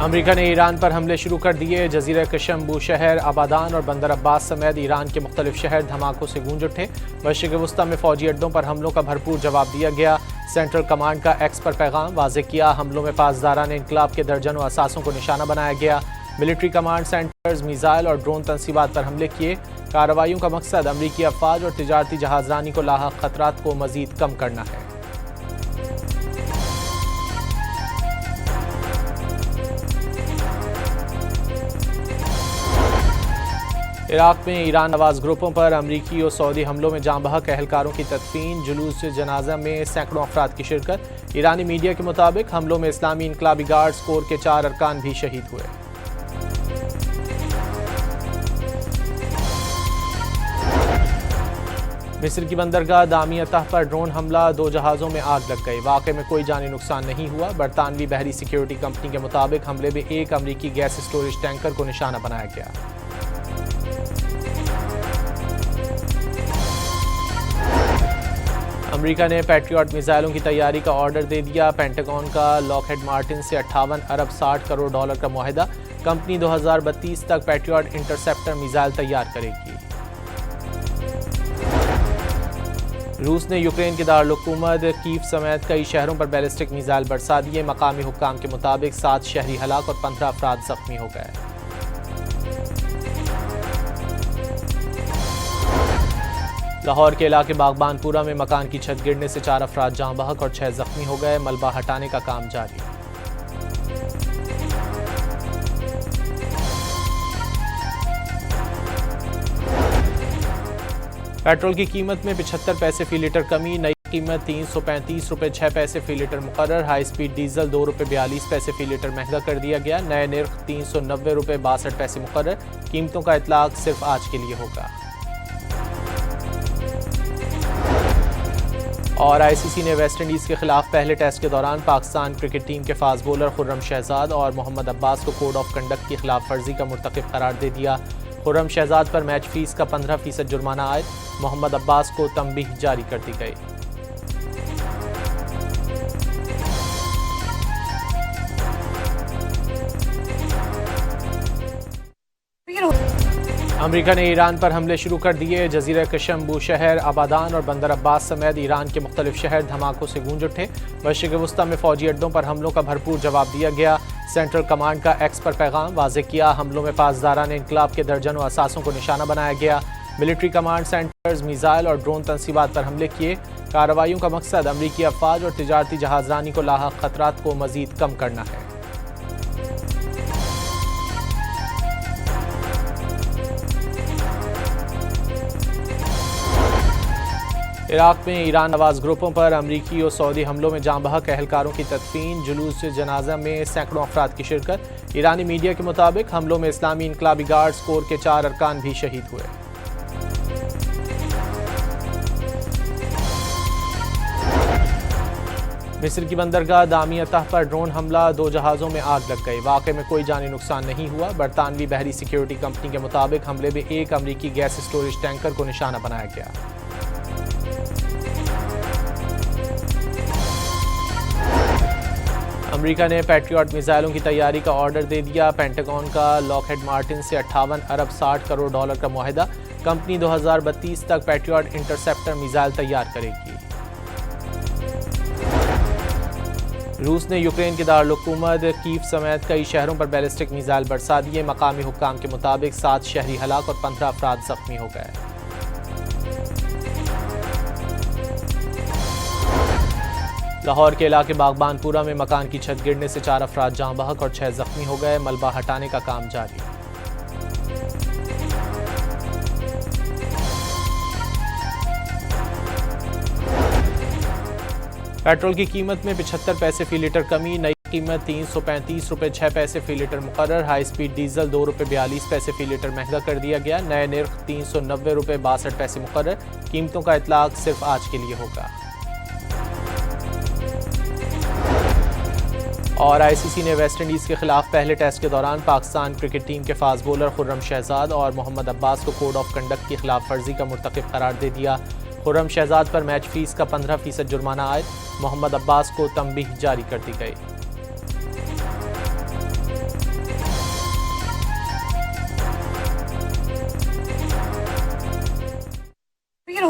America ने Iran पर हमले शुरू कर दिए। जजीरा कशम, बूशहर, आबादान और बंदर अब्बास समेत ईरान के मुख्तलिफ शहर धमाकों से गूंज उठे। मशरिक़ वस्ती में फौजी अड्डों पर हमलों का भरपूर जवाब दिया गया। सेंट्रल कमांड का एक्स पर पैगाम वाज़ेह किया। हमलों में पासदारान इनकलाब के दर्जनों असासों को निशाना बनाया गया। मिलिट्री कमांड सेंटर्स, मिसाइल और ड्रोन तनसीबात पर हमले किए। कार्रवाइयों का मकसद अमरीकी अफवाज और तिजारती जहाजरानी को लाहक खतरात को मजीद कम करना है। इराक में ईरान नवाज ग्रुपों पर अमरीकी और सऊदी हमलों में जाँ बहक एहलकारों की तदफीन। जुलूस जनाजा में सैकड़ों अफराद की शिरकत। ईरानी मीडिया के मुताबिक हमलों में इस्लामी इनकलाबी गार्ड्स कोर के 4 अरकान भी शहीद हुए। मिस्र की बंदरगाह दामिया तह पर ड्रोन हमला, 2 जहाज़ों में आग लग गई। वाक़े में कोई जानी नुकसान नहीं हुआ। बरतानवी बहरी सिक्योरिटी कंपनी के मुताबिक हमले में एक अमरीकी गैस स्टोरेज टैंकर को निशाना बनाया गया। अमेरिका ने पैट्रियट मिसाइलों की तैयारी का ऑर्डर दे दिया। पेंटागन का लॉकहेड मार्टिन से 58 अरब 60 करोड़ डॉलर का मुआहदा। कंपनी 2032 तक पैट्रियट इंटरसेप्टर मिसाइल तैयार करेगी। रूस ने यूक्रेन के दारुल-हुकूमत कीव समेत कई शहरों पर बैलिस्टिक मिसाइल बरसा दिए। मकामी हुक्काम के मुताबिक 7 शहरी हलाक और 15 अफराद जख्मी हो गए। लाहौर के इलाके बागबानपुरा में मकान की छत गिरने से 4 अफराद जाँ बहक और 6 जख्मी हो गए। मलबा हटाने का काम जारी। पेट्रोल की कीमत में 75 पैसे फी लीटर कमी। नई कीमत 335 रुपये 6 पैसे फी लीटर मुकर्रर। हाई स्पीड डीजल 2 रुपये 42 पैसे फी लीटर महंगा कर दिया गया। नए निर्ख 390 रुपये 62 पैसे मुकर्रर। कीमतों का इतलाक सिर्फ आज के लिए होगा। और आईसीसी ने वेस्ट इंडीज़ के खिलाफ पहले टेस्ट के दौरान पाकिस्तान क्रिकेट टीम के फास्ट बॉलर खुर्रम शहजाद और मोहम्मद अब्बास को कोड ऑफ कंडक्ट की खिलाफ वर्जी का मुर्तकिब करार दे दिया। खुर्रम शहजाद पर मैच फीस का 15% जुर्माना आयद। मोहम्मद अब्बास को तंबीह जारी कर दी गई। अमेरिका ने ईरान पर हमले शुरू कर दिए। जजीरा कशम, बूशहर, आबादान और बंदर अब्बास समेत ईरान के मुख्तलिफ शहर धमाकों से गूंज उठे। मशरिक़ वस्ती में फौजी अड्डों पर हमलों का भरपूर जवाब दिया गया। सेंट्रल कमांड का एक्स पर पैगाम वाज़ेह किया। हमलों में पासदारान इनकलाब के दर्जनों असासों को निशाना बनाया गया। मिलिट्री कमांड सेंटर्स, मिसाइल और ड्रोन तनसीबात पर हमले किए। कार्रवाइयों का मकसद अमरीकी अफवाज और तिजारती जहाजरानी को लाहक खतरात को मजीद कम करना है। इराक में ईरान नवाज ग्रुपों पर अमरीकी और सऊदी हमलों में जाँ बहक एहलकारों की तदफीन। जुलूस जनाजा में सैकड़ों अफराद की शिरकत। ईरानी मीडिया के मुताबिक हमलों में इस्लामी इनकलाबी गार्ड्स कोर के 4 अरकान भी शहीद हुए। मिस्र की बंदरगाह दामिया तह पर ड्रोन हमला, 2 जहाज़ों में आग लग गई। वाक़े में कोई जानी नुकसान नहीं हुआ। बरतानवी बहरी सिक्योरिटी कंपनी के मुताबिक हमले में एक अमरीकी गैस स्टोरेज टैंकर को निशाना बनाया गया। अमेरिका ने पैट्रियट मिसाइलों की तैयारी का ऑर्डर दे दिया। पेंटागन का लॉकहेड मार्टिन से 58 अरब 60 करोड़ डॉलर का मुआहदा। कंपनी 2032 तक पैट्रियट इंटरसेप्टर मिसाइल तैयार करेगी। रूस ने यूक्रेन के दारुल-हुकूमत कीव समेत कई शहरों पर बैलिस्टिक मिसाइल बरसा दिए। मकामी हुक्काम के मुताबिक 7 शहरी हलाक और 15 अफराद जख्मी हो गए। लाहौर के इलाके बागबानपुरा में मकान की छत गिरने से 4 अफराद जाँ बहक और 6 जख्मी हो गए। मलबा हटाने का काम जारी। पेट्रोल की कीमत में 75 पैसे फी लीटर कमी। नई कीमत 335 रुपये 6 पैसे फी लीटर मुकर्रर। हाई स्पीड डीजल 2 रुपये 42 पैसे फी लीटर महंगा कर दिया गया। नए निर्ख 390 रुपये 62 पैसे मुकर्रर। कीमतों का इतलाक सिर्फ आज के लिए होगा। और आईसीसी ने वेस्ट इंडीज़ के खिलाफ पहले टेस्ट के दौरान पाकिस्तान क्रिकेट टीम के फास्ट बॉलर खुर्रम शहजाद और मोहम्मद अब्बास को कोड ऑफ कंडक्ट की खिलाफ वर्जी का मुर्तकिब करार दे दिया। खुर्रम शहजाद पर मैच फीस का 15% जुर्माना आयद। मोहम्मद अब्बास को तंबीह जारी कर दी गई।